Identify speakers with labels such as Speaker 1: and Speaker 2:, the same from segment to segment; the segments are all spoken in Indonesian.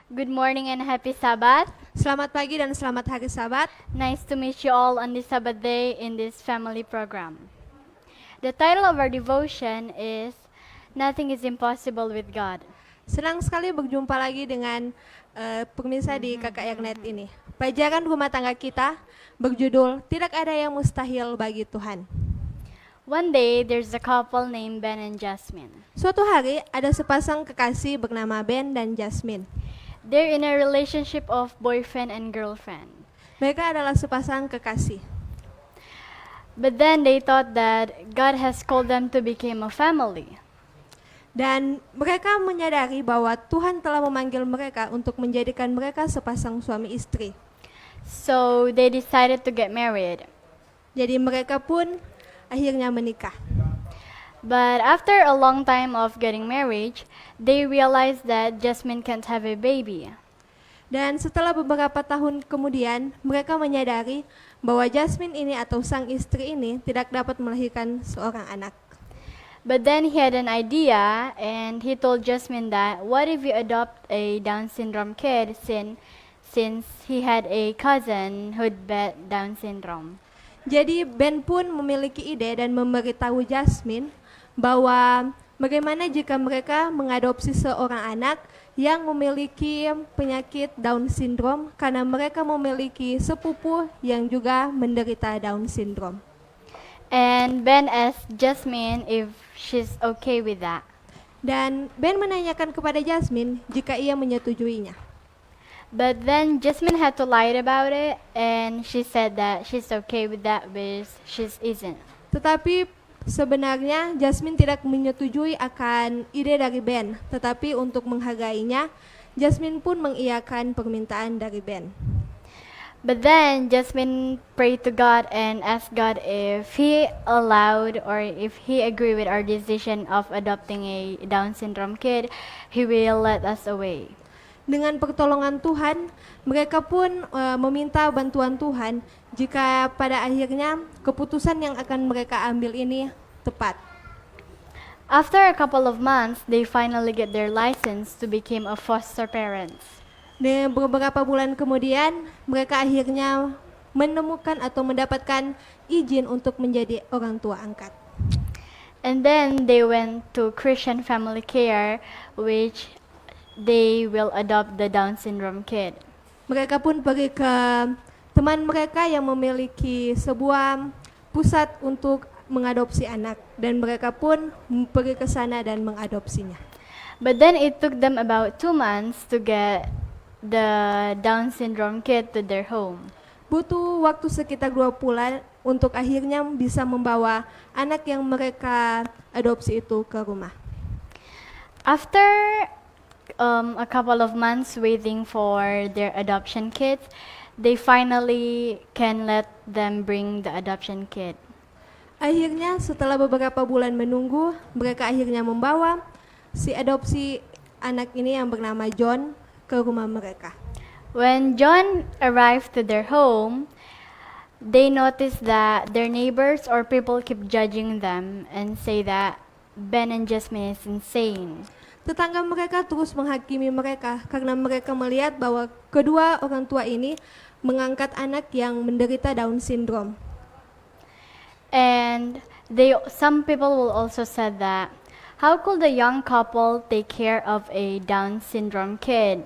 Speaker 1: Good morning and happy Sabbath.
Speaker 2: Selamat pagi dan selamat hari Sabat.
Speaker 1: Nice to meet you all on this Sabbath day in this family program. The title of our devotion is Nothing is Impossible with God.
Speaker 2: Senang sekali berjumpa lagi dengan pemirsa di Kakak Yaknet ini. Pelajaran rumah tangga kita berjudul Tidak ada yang mustahil bagi Tuhan.
Speaker 1: One day, there's a couple named Ben and Jasmine.
Speaker 2: Suatu hari ada sepasang kekasih bernama Ben dan Jasmine.
Speaker 1: They're in a relationship of boyfriend and girlfriend.
Speaker 2: Mereka adalah sepasang kekasih.
Speaker 1: But then they thought that God has called them to become a family.
Speaker 2: Dan mereka menyadari bahwa Tuhan telah memanggil mereka untuk menjadikan mereka sepasang suami istri.
Speaker 1: So they decided to get married.
Speaker 2: Jadi mereka pun akhirnya menikah.
Speaker 1: But after a long time of getting married, they realized that Jasmine can't have a baby.
Speaker 2: Dan setelah beberapa tahun kemudian, mereka menyadari bahwa Jasmine ini atau sang istri ini tidak dapat melahirkan seorang anak.
Speaker 1: But then he had an idea and he told Jasmine that what if you adopt a Down syndrome kid since he had a cousin who'd had Down syndrome.
Speaker 2: Jadi Ben pun memiliki ide dan memberitahu Jasmine bahwa bagaimana jika mereka mengadopsi seorang anak yang memiliki penyakit Down syndrome karena mereka memiliki sepupu yang juga menderita Down syndrome.
Speaker 1: And Ben asked Jasmine if she's okay with that.
Speaker 2: Dan Ben menanyakan kepada Jasmine jika ia menyetujuinya.
Speaker 1: But then Jasmine had to lie about it and she said that she's okay with that but she isn't.
Speaker 2: Tetapi sebenarnya Jasmine tidak menyetujui akan ide dari Ben, tetapi untuk menghargainya, Jasmine pun mengiyakan permintaan dari Ben.
Speaker 1: But then Jasmine prayed to God and asked God if He allowed or if He agreed with our decision of adopting a Down syndrome kid, He will let us away.
Speaker 2: Dengan pertolongan Tuhan, mereka pun meminta bantuan Tuhan jika pada akhirnya keputusan yang akan mereka ambil ini tepat.
Speaker 1: After a couple of months, they finally get their license to become a foster parents.
Speaker 2: Dan beberapa bulan kemudian, mereka akhirnya menemukan atau mendapatkan izin untuk menjadi orang tua angkat.
Speaker 1: And then they went to Christian Family Care, which they will adopt the Down syndrome kid.
Speaker 2: Mereka pun pergi ke teman mereka yang memiliki sebuah pusat untuk mengadopsi anak, dan mereka pun pergi ke sana dan mengadopsinya.
Speaker 1: But then it took them about 2 months to get the Down syndrome kid to their home.
Speaker 2: Butuh waktu sekitar 2 bulan untuk akhirnya bisa membawa anak yang mereka adopsi itu ke rumah.
Speaker 1: After a couple of months waiting for their adoption kids, they finally can let them bring the adoption kid.
Speaker 2: Akhirnya setelah beberapa bulan menunggu, mereka akhirnya membawa si adopsi anak ini yang bernama John ke rumah mereka.
Speaker 1: When John arrived to their home, they noticed that their neighbors or people keep judging them and say that Ben and Jasmine is insane.
Speaker 2: Tetangga mereka terus menghakimi mereka karena mereka melihat bahwa kedua orang tua ini mengangkat anak yang menderita Down syndrome.
Speaker 1: And some people will also said that how could a young couple take care of a Down syndrome kid?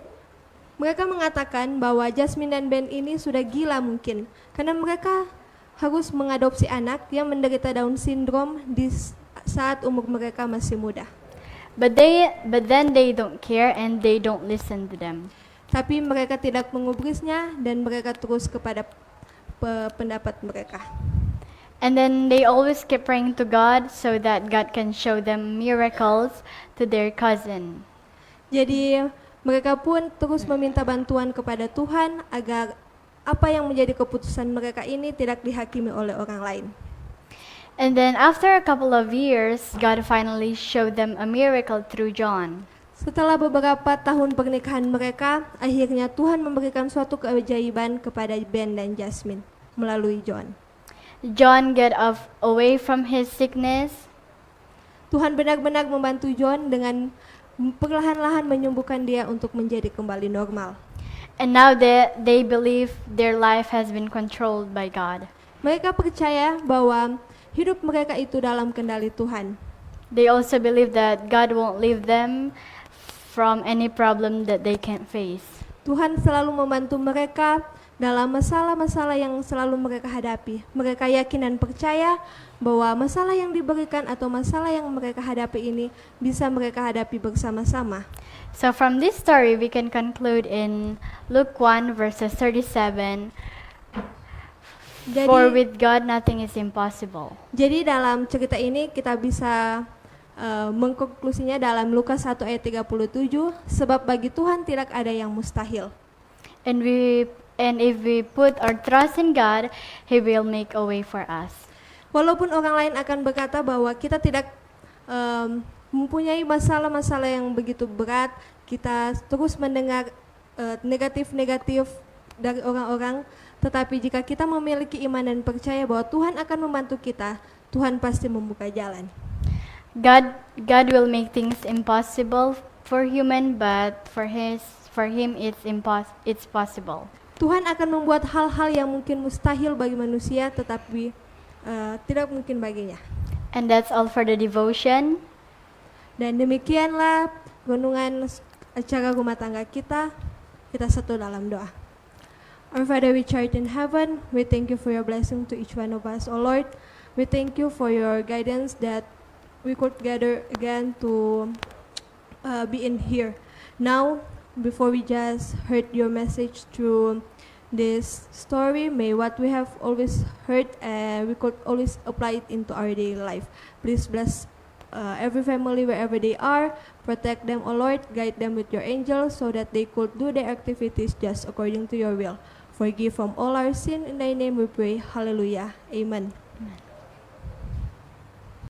Speaker 2: Mereka mengatakan bahwa Jasmine dan Ben ini sudah gila mungkin karena mereka harus mengadopsi anak yang menderita Down syndrome di saat umur mereka masih muda.
Speaker 1: But then they don't care and they don't listen to them.
Speaker 2: Tapi mereka tidak mengubrisnya dan mereka terus kepada pendapat mereka.
Speaker 1: And then they always keep praying to God so that God can show them miracles to their cousin.
Speaker 2: Jadi mereka pun terus meminta bantuan kepada Tuhan agar apa yang menjadi keputusan mereka ini tidak dihakimi oleh orang lain.
Speaker 1: And then after a couple of years, God finally showed them a miracle through John.
Speaker 2: Setelah beberapa tahun pernikahan mereka, akhirnya Tuhan memberikan suatu keajaiban kepada Ben dan Jasmine melalui John.
Speaker 1: John got away from his sickness.
Speaker 2: Tuhan benar-benar membantu John dengan perlahan-lahan menyembuhkan dia untuk menjadi kembali normal.
Speaker 1: And now they believe their life has been controlled by God.
Speaker 2: Mereka percaya bahwa hidup mereka itu dalam kendali Tuhan.
Speaker 1: They also believe that God won't leave them from any problem that they can't face.
Speaker 2: Tuhan selalu membantu mereka dalam masalah-masalah yang selalu mereka hadapi. Mereka yakin dan percaya bahwa masalah yang diberikan atau masalah yang mereka hadapi ini bisa mereka hadapi bersama-sama.
Speaker 1: So from this story, we can conclude in Luke 1 verses 37, for
Speaker 2: Jadi,
Speaker 1: with God nothing is impossible.
Speaker 2: jadi dalam cerita ini kita bisa mengkonklusinya dalam Lukas 1 ayat 37, sebab bagi Tuhan tidak ada yang mustahil.
Speaker 1: And if we put our trust in God, He will make a way for us.
Speaker 2: Walaupun orang lain akan berkata bahwa kita tidak mempunyai masalah-masalah yang begitu berat, kita terus mendengar negatif-negatif dari orang-orang, tetapi jika kita memiliki iman dan percaya bahwa Tuhan akan membantu kita, Tuhan pasti membuka jalan.
Speaker 1: God will make things impossible for human, but for Him it's possible.
Speaker 2: Tuhan akan membuat hal-hal yang mungkin mustahil bagi manusia, tetapi tidak mungkin baginya.
Speaker 1: And that's all for the devotion.
Speaker 2: Dan demikianlah renungan acara rumah tangga kita. Kita satu dalam doa. Our Father which art in heaven, we thank you for your blessing to each one of us, O Lord. We thank you for your guidance that we could gather again to be in here. Now, before we just heard your message through this story, may what we have always heard, we could always apply it into our daily life. Please bless every family wherever they are. Protect them, O Lord. Guide them with your angels so that they could do their activities just according to your will. Forgive from all our sin. In thy name we pray. Hallelujah. Amen.
Speaker 1: Amen.